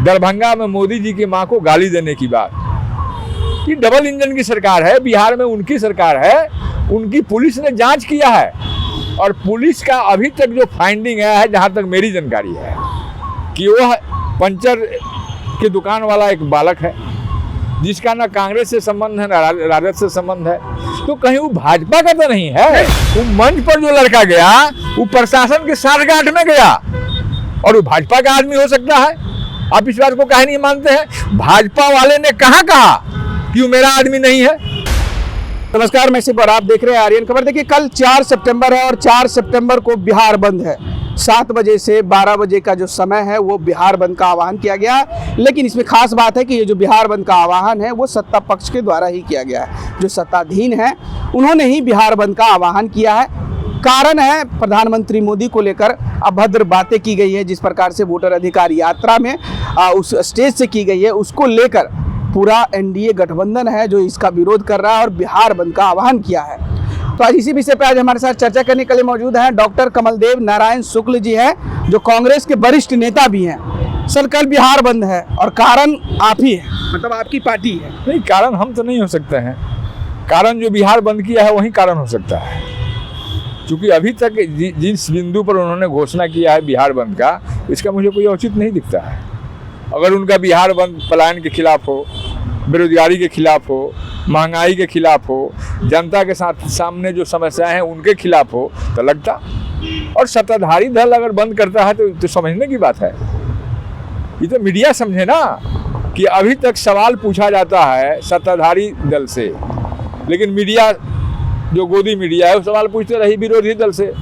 दरभंगा में मोदी जी की मां को गाली देने की बात। ये डबल इंजन की सरकार है, बिहार में उनकी सरकार है, उनकी पुलिस ने जांच किया है और पुलिस का अभी तक जो फाइंडिंग है जहां तक मेरी जानकारी है कि वह पंचर की दुकान वाला एक बालक है जिसका ना कांग्रेस से संबंध है ना राजद से संबंध है। तो कहीं वो भाजपा का तो नहीं है। वो मंच पर जो लड़का गया वो प्रशासन के साठगांठ में गया और वो भाजपा का आदमी हो सकता है। आप इस बात को काहे नहीं मानते हैं? भाजपा वाले ने कहा कि वो मेरा आदमी नहीं है। नमस्कार, मैं शिव और आप देख रहे हैं आर्यन खबर। देखिए, कल 4 सितंबर है और 4 सितंबर को बिहार बंद है। 7 बजे से 12 बजे का जो समय है वो बिहार बंद का आह्वान किया गया। लेकिन इसमें खास बात है कि ये जो बिहार बंद का आह्वान है वो सत्ता पक्ष के द्वारा ही किया गया है। जो सत्ताधीन है उन्होंने ही बिहार बंद का आह्वान किया है। कारण है प्रधानमंत्री मोदी को लेकर अभद्र बातें की गई है, जिस प्रकार से वोटर अधिकार यात्रा में उस स्टेज से की गई है, उसको लेकर पूरा एनडीए गठबंधन है जो इसका विरोध कर रहा है और बिहार बंद का आह्वान किया है। तो आज इसी विषय पर आज हमारे साथ चर्चा करने के लिए मौजूद हैं डॉक्टर कमलदेव नारायण शुक्ल जी हैं, जो कांग्रेस के वरिष्ठ नेता भी हैं। सर, कल बिहार बंद है और कारण आप ही है, मतलब आपकी पार्टी है। नहीं, कारण हम तो नहीं हो सकते हैं। कारण जो बिहार बंद किया है वही कारण हो सकता है, क्योंकि अभी तक जिस बिंदु पर उन्होंने घोषणा किया है बिहार बंद का, इसका मुझे कोई औचित्य नहीं दिखता है। अगर उनका बिहार बंद पलायन के खिलाफ हो, बेरोजगारी के खिलाफ हो, महंगाई के खिलाफ हो, जनता के साथ सामने जो समस्याएं हैं उनके खिलाफ हो तो लगता। और सत्ताधारी दल अगर बंद करता है तो समझने की बात है। ये तो मीडिया समझे ना कि अभी तक सवाल पूछा जाता है सत्ताधारी दल से, लेकिन मीडिया जो गोदी मीडिया है वो सवाल पूछते रही विरोधी दल से।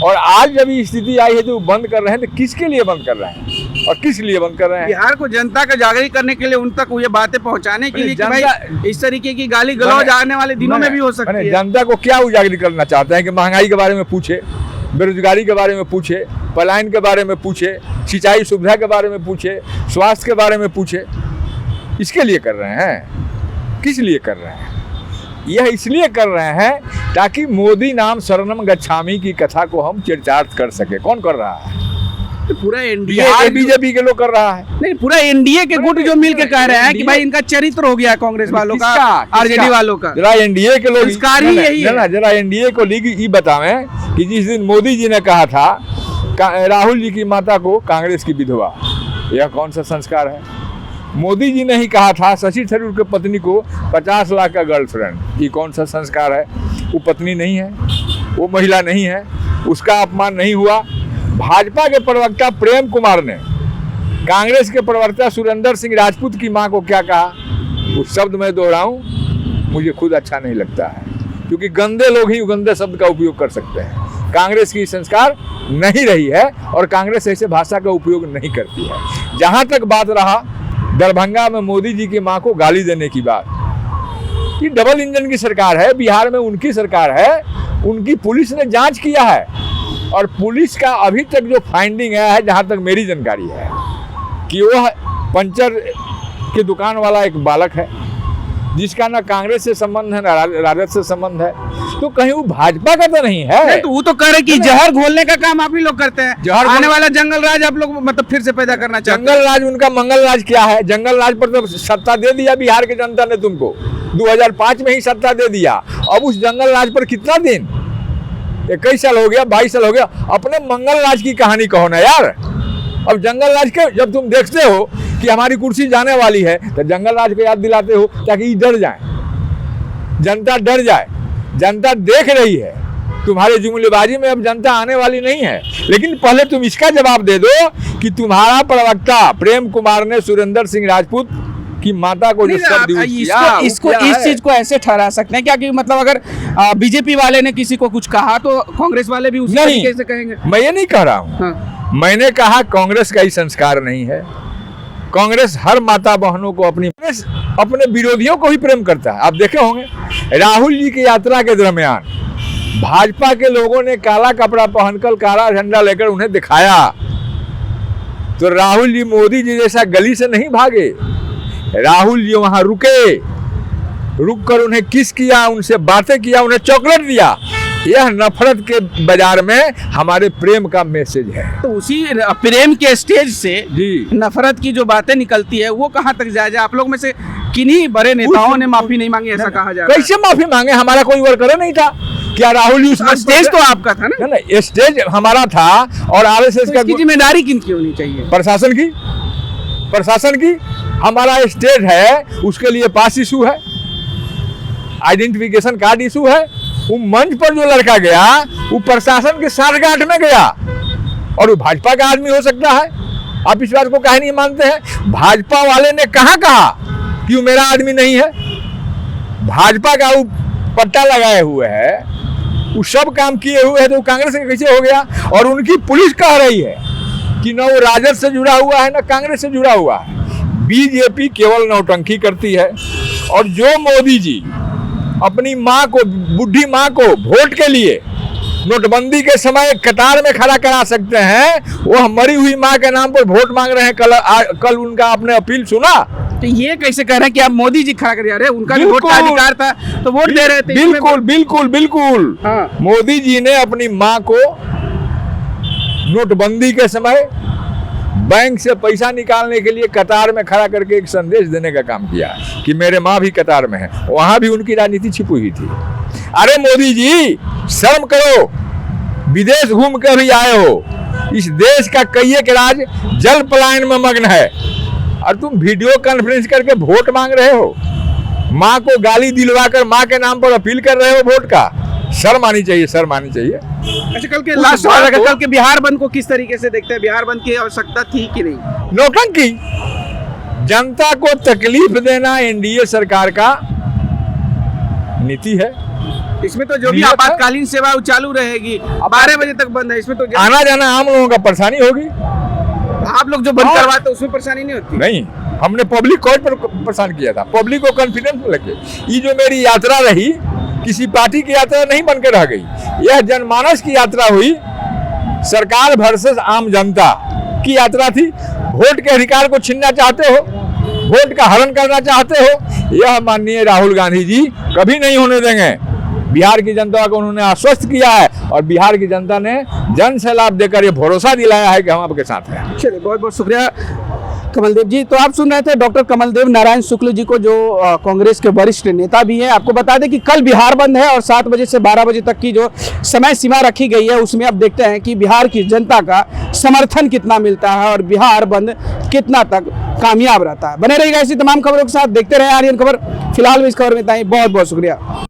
और आज जब ये स्थिति आई है तो बंद कर रहे हैं, तो किसके लिए बंद कर रहे हैं और किस लिए बंद कर रहे हैं? बिहार को जनता का जागरूक करने के लिए, उन तक ये बातें पहुंचाने के लिए कि भाई इस तरीके की गाली गलौज आने वाले दिनों में भी हो सकती है। जनता को क्या उजागर करना चाहते हैं कि महंगाई के बारे में पूछे, बेरोजगारी के बारे में पूछे, पलायन के बारे में पूछे, सिंचाई सुविधा के बारे में पूछे, स्वास्थ्य के बारे में पूछे। इसके लिए कर रहे हैं? किस लिए कर रहे हैं? यह इसलिए कर रहे हैं ताकि मोदी नाम शरणम गच्छामी की कथा को हम चर्चार्थ कर सके। कौन कर रहा है? तो पूरा एनडीए, बीजेपी के लोग कर रहा है। नहीं, पूरा एनडीए के गुट जो मिल के कह रहे हैं कि भाई इनका चरित्र हो गया कांग्रेस वालों का, आरजेडी वालों का। जरा एनडीए के लोग जरा एनडीए को ये बतावें कि जिस दिन मोदी जी ने कहा था राहुल जी की माता को कांग्रेस की विधवा, यह कौन सा संस्कार है? मोदी जी ने ही कहा था शशि थरूर की पत्नी को 50 लाख का गर्लफ्रेंड, ये कौन सा संस्कार है? वो पत्नी नहीं है, वो महिला नहीं है, उसका अपमान नहीं हुआ। भाजपा के प्रवक्ता प्रेम कुमार ने कांग्रेस के प्रवक्ता सुरेंद्र सिंह राजपूत की मां को क्या कहा, उस शब्द में दोहराऊं, मुझे खुद अच्छा नहीं लगता है, क्योंकि गंदे लोग ही गंदे शब्द का उपयोग कर सकते हैं। कांग्रेस की संस्कार नहीं रही है और कांग्रेस ऐसे भाषा का उपयोग नहीं करती है। जहां तक बात रहा दरभंगा में मोदी जी की मां को गाली देने की बात, ये डबल इंजन की सरकार है, बिहार में उनकी सरकार है, उनकी पुलिस ने जांच किया है और पुलिस का अभी तक जो फाइंडिंग है जहां तक मेरी जानकारी है कि वह पंचर की दुकान वाला एक बालक है जिसका ना कांग्रेस से संबंध है ना राजद से संबंध है। तो कहीं वो भाजपा का तो नहीं है। नहीं, तो वो तो कह रहे कि जहर घोलने का काम आप ही लोग करते हैं। जहर आने वाला जंगल राज आप लोग मतलब फिर से पैदा करना चाहते हैं। जंगल राज उनका मंगल राज क्या है? जंगल राज पर तो सत्ता दे दिया बिहार की जनता ने तुमको, 2005 में ही सत्ता दे दिया। अब उस जंगल राज पर कितना दिन, 21 साल हो गया, 22 साल हो गया। अपने मंगल राज की कहानी कहो ना यार। अब जंगल राज के जब तुम देखते हो कि हमारी कुर्सी जाने वाली है तो जंगल राज को याद दिलाते हो ताकि डर जाए, जनता डर जाए। जनता देख रही है तुम्हारे जुमलेबाजी में, अब जनता आने वाली नहीं है। लेकिन पहले तुम इसका जवाब दे दो कि तुम्हारा प्रवक्ता प्रेम कुमार ने सुरेंद्र सिंह राजपूत की माता को जो शब्द यूज किया, इस चीज को ऐसे ठहरा सकते हैं क्या कि मतलब अगर बीजेपी वाले ने किसी को कुछ कहा तो कांग्रेस वाले भी उसी तरीके से कहेंगे? मैं ये नहीं कह रहा हूँ। हाँ। मैंने कहा कांग्रेस का ही संस्कार नहीं है। कांग्रेस हर माता बहनों को अपने विरोधियों को ही प्रेम करता है। आप देखे होंगे राहुल जी की यात्रा के दरमियान भाजपा के लोगों ने काला कपड़ा पहनकर काला झंडा लेकर उन्हें दिखाया, तो राहुल जी मोदी जी जैसा गली से नहीं भागे। राहुल जी वहां रुक कर उन्हें किस किया, उनसे बातें किया, उन्हें चॉकलेट दिया। यह नफरत के बाजार में हमारे प्रेम का मैसेज है। तो उसी प्रेम के स्टेज से जी। नफरत की जो बातें निकलती है वो कहाँ तक जायज है? आप लोग में से किन्हीं बड़े नेताओं ने माफी नहीं मांगी, ऐसा कहा जा रहा है। कैसे माफी मांगे? हमारा कोई वर्कर नहीं था क्या? राहुल जी स्टेज तो आपका था ना? ना, स्टेज हमारा था और आरएसएस तो का इसकी जिम्मेदारी किनकी होनी चाहिए? प्रशासन की। हमारा स्टेज है, उसके लिए पास इशू है, आइडेंटिफिकेशन कार्ड इशू है। वो मंच पर जो लड़का गया वो प्रशासन के साठगांठ में गया और वो भाजपा का आदमी हो सकता है। आप इस बात को काहे नहीं मानते हैं? भाजपा वाले ने कहा कि वो मेरा आदमी नहीं है। भाजपा का वो पट्टा लगाए हुए है, वो सब काम किए हुए है, तो कांग्रेस से कैसे हो गया? और उनकी पुलिस कह रही है कि न वो राजद से जुड़ा हुआ है न कांग्रेस से जुड़ा हुआ है। बीजेपी केवल नौटंकी करती है। और जो मोदी जी अपनी माँ को, बुढ़ी माँ को वोट के लिए नोटबंदी के समय कतार में खड़ा करा सकते हैं, वो मरी हुई माँ के नाम पर वोट मांग रहे हैं। कल उनका आपने अपील सुना? तो ये कैसे कह रहे हैं कि आप मोदी जी खड़ा कर जा रहे हैं? उनका भी वोट का अधिकार था तो वोट दे रहे थे। बिल्कुल। हाँ। मोदी जी ने अपनी माँ को नोटबंदी के समय बैंक से पैसा निकालने के लिए कतार में खड़ा करके एक संदेश देने का काम किया कि मेरे माँ भी कतार में है। वहां भी उनकी राजनीति छिपी हुई थी। अरे मोदी जी, शर्म करो, विदेश घूम कर भी आए हो, इस देश का कई एक राज जल पलायन में मग्न है और तुम वीडियो कॉन्फ्रेंस करके वोट मांग रहे हो। माँ को गाली दिलवाकर माँ के नाम पर अपील कर रहे हो वोट का। शर्म आनी चाहिए। अच्छा, कल के लास्ट सवाल है, कल के बिहार बंद को किस तरीके से देखते हैं? बिहार बंद की आवश्यकता थी कि नहीं? नौटंकी। जनता को तकलीफ देना एनडीए सरकार का नीति है। इसमें तो जो भी आपातकालीन सेवा वो चालू रहेगी, 12 बजे तक बंद है। इसमें तो आना जाना आम लोगों का परेशानी होगी। आप लोग जो बंद करवाते उसमें परेशानी नहीं होती? नहीं, हमने पब्लिक को परेशान किया था। पब्लिक को कॉन्फिडेंस लगे। ये जो मेरी यात्रा रही, किसी पार्टी की यात्रा नहीं बनकर रह गई। यह जनमानस की यात्रा हुई। सरकार वर्सेस आम जनता की यात्रा थी। वोट के अधिकार को छीनना चाहते हो, वोट का हरण करना चाहते हो, यह माननीय राहुल गांधी जी कभी नहीं होने देंगे। बिहार की जनता को उन्होंने आश्वस्त किया है और बिहार की जनता ने जन से लाभ देकर ये भरोसा दिलाया है कि हम आपके साथ हैं। चलिए, बहुत बहुत शुक्रिया कमलदेव जी। तो आप सुन रहे थे डॉक्टर कमलदेव नारायण शुक्ल जी को, जो कांग्रेस के वरिष्ठ नेता भी हैं। आपको बता दें कि कल बिहार बंद है और 7 बजे से 12 बजे तक की जो समय सीमा रखी गई है, उसमें अब देखते हैं कि बिहार की जनता का समर्थन कितना मिलता है और बिहार बंद कितना तक कामयाब रहता है। बने रहिएगा ऐसी तमाम खबरों के साथ, देखते रहे आर्यन खबर। फिलहाल इस खबर में इतना ही। बहुत बहुत शुक्रिया।